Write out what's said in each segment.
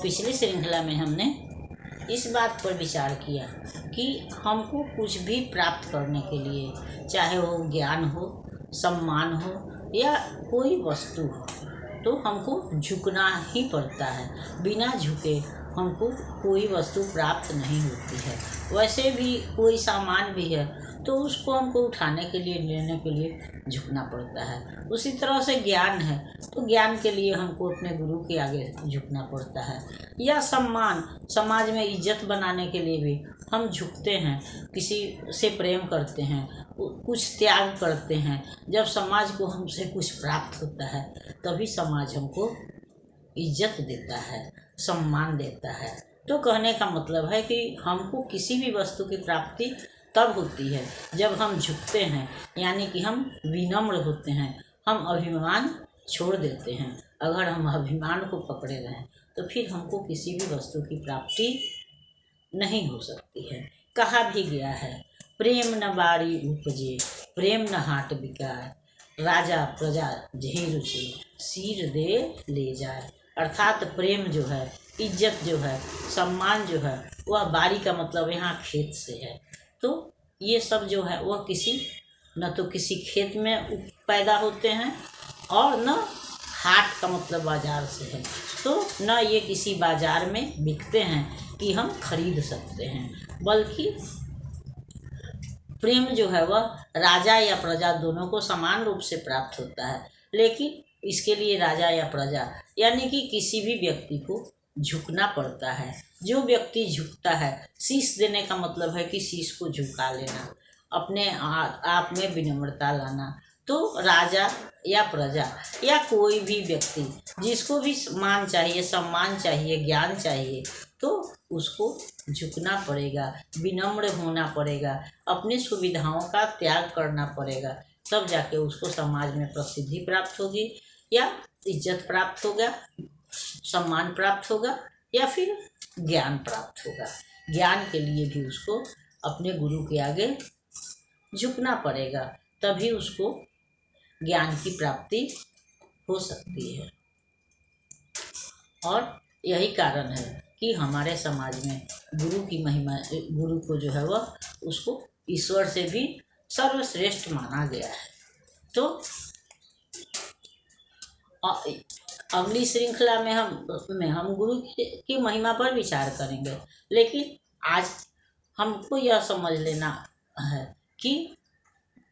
पिछली श्रृंखला में हमने इस बात पर विचार किया कि हमको कुछ भी प्राप्त करने के लिए, चाहे वो ज्ञान हो, सम्मान हो या कोई वस्तु हो, तो हमको झुकना ही पड़ता है। बिना झुके हमको कोई वस्तु प्राप्त नहीं होती है। वैसे भी कोई सामान भी है तो उसको हमको उठाने के लिए, लेने के लिए झुकना पड़ता है। उसी तरह से ज्ञान है तो ज्ञान के लिए हमको अपने गुरु के आगे झुकना पड़ता है। या सम्मान, समाज में इज्जत बनाने के लिए भी हम झुकते हैं, किसी से प्रेम करते हैं, कुछ त्याग करते हैं। जब समाज को हमसे कुछ प्राप्त होता है तभी समाज हमको इज्जत देता है, सम्मान देता है। तो कहने का मतलब है कि हमको किसी भी वस्तु की प्राप्ति तब होती है जब हम झुकते हैं, यानी कि हम विनम्र होते हैं, हम अभिमान छोड़ देते हैं। अगर हम अभिमान को पकड़े रहें तो फिर हमको किसी भी वस्तु की प्राप्ति नहीं हो सकती है। कहा भी गया है, प्रेम न बारी उपजे, प्रेम न हाट बिकाए, राजा प्रजा जेहि रुचि, सिर दे ले जाए। अर्थात प्रेम जो है, इज्जत जो है, सम्मान जो है, वह बारी का मतलब यहाँ खेत से है। तो ये सब जो है वह न तो किसी खेत में पैदा होते हैं और न हाट का मतलब बाजार से है, तो न ये किसी बाजार में बिकते हैं कि हम खरीद सकते हैं। बल्कि प्रेम जो है वह राजा या प्रजा दोनों को समान रूप से प्राप्त होता है। लेकिन इसके लिए राजा या प्रजा यानी कि किसी भी व्यक्ति को झुकना पड़ता है। जो व्यक्ति झुकता है, शीश देने का मतलब है कि शीश को झुका लेना, अपने आप में विनम्रता लाना। तो राजा या प्रजा या कोई भी व्यक्ति जिसको भी मान चाहिए, सम्मान चाहिए, ज्ञान चाहिए, तो उसको झुकना पड़ेगा, विनम्र होना पड़ेगा, अपनी सुविधाओं का त्याग करना पड़ेगा। तब जाके उसको समाज में प्रसिद्धि प्राप्त होगी या इज्जत प्राप्त होगा, सम्मान प्राप्त होगा या फिर ज्ञान प्राप्त होगा। ज्ञान के लिए भी उसको अपने गुरु के आगे झुकना पड़ेगा, तभी उसको ज्ञान की प्राप्ति हो सकती है। और यही कारण है कि हमारे समाज में गुरु की महिमा, गुरु को जो है वह उसको ईश्वर से भी सर्वश्रेष्ठ माना गया है। तो अगली श्रृंखला में हम गुरु की महिमा पर विचार करेंगे। लेकिन आज हमको यह समझ लेना है कि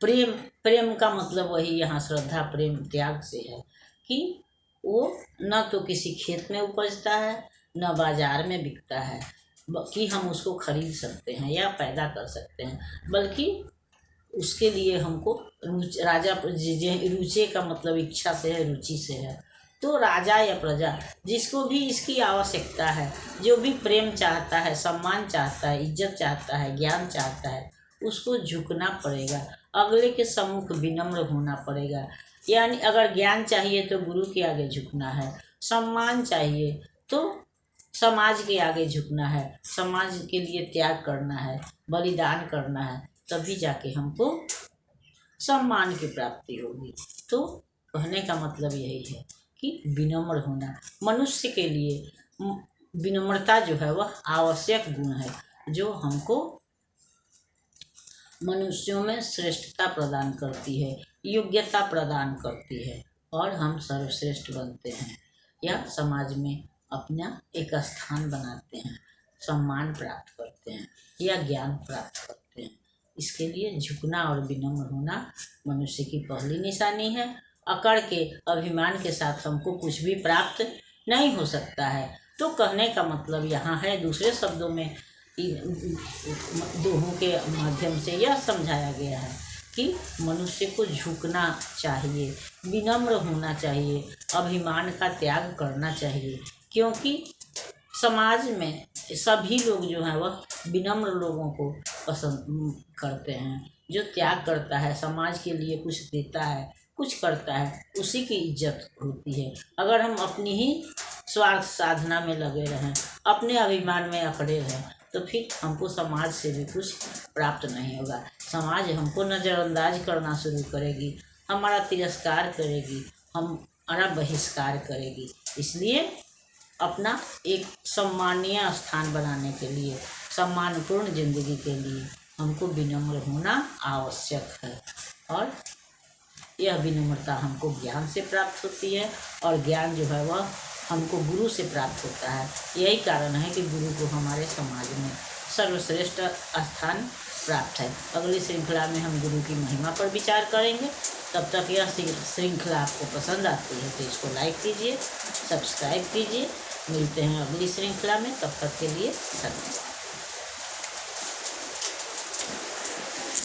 प्रेम का मतलब वही यहाँ श्रद्धा, प्रेम, त्याग से है कि वो न तो किसी खेत में उपजता है, न बाजार में बिकता है कि हम उसको खरीद सकते हैं या पैदा कर सकते हैं। बल्कि उसके लिए हमको राजा रुचि का मतलब इच्छा से है, रुचि से है। तो राजा या प्रजा जिसको भी इसकी आवश्यकता है, जो भी प्रेम चाहता है, सम्मान चाहता है, इज्जत चाहता है, ज्ञान चाहता है, उसको झुकना पड़ेगा, अगले के सम्मुख विनम्र होना पड़ेगा। यानी अगर ज्ञान चाहिए तो गुरु के आगे झुकना है, सम्मान चाहिए तो समाज के आगे झुकना है, समाज के लिए त्याग करना है, बलिदान करना है, तभी जाके हमको सम्मान की प्राप्ति होगी। तो कहने का मतलब यही है कि विनम्र होना, मनुष्य के लिए विनम्रता जो है वह आवश्यक गुण है, जो हमको मनुष्यों में श्रेष्ठता प्रदान करती है, योग्यता प्रदान करती है और हम सर्वश्रेष्ठ बनते हैं या समाज में अपना एक स्थान बनाते हैं, सम्मान प्राप्त करते हैं या ज्ञान प्राप्त करते हैं। इसके लिए झुकना और विनम्र होना मनुष्य की पहली निशानी है। अकड़ के, अभिमान के साथ हमको कुछ भी प्राप्त नहीं हो सकता है। तो कहने का मतलब यहाँ है, दूसरे शब्दों में दोहों के माध्यम से यह समझाया गया है कि मनुष्य को झुकना चाहिए, विनम्र होना चाहिए, अभिमान का त्याग करना चाहिए। क्योंकि समाज में सभी लोग जो हैं वह विनम्र लोगों को पसंद करते हैं। जो त्याग करता है, समाज के लिए कुछ देता है, कुछ करता है, उसी की इज्जत होती है। अगर हम अपनी ही स्वार्थ साधना में लगे रहें, अपने अभिमान में अकड़े रहें, तो फिर हमको समाज से भी कुछ प्राप्त नहीं होगा। समाज हमको नज़रअंदाज करना शुरू करेगी, हमारा तिरस्कार करेगी, हमारा बहिष्कार करेगी। इसलिए अपना एक सम्मानीय स्थान बनाने के लिए, सम्मानपूर्ण जिंदगी के लिए हमको विनम्र होना आवश्यक है। और यह विनम्रता हमको ज्ञान से प्राप्त होती है, और ज्ञान जो है वह हमको गुरु से प्राप्त होता है। यही कारण है कि गुरु को हमारे समाज में सर्वश्रेष्ठ स्थान प्राप्त है। अगली श्रृंखला में हम गुरु की महिमा पर विचार करेंगे। तब तक यह श्रृंखला आपको पसंद आती है तो इसको लाइक कीजिए, सब्सक्राइब कीजिए। मिलते हैं अगली श्रृंखला में, तब तक के लिए धन्यवाद।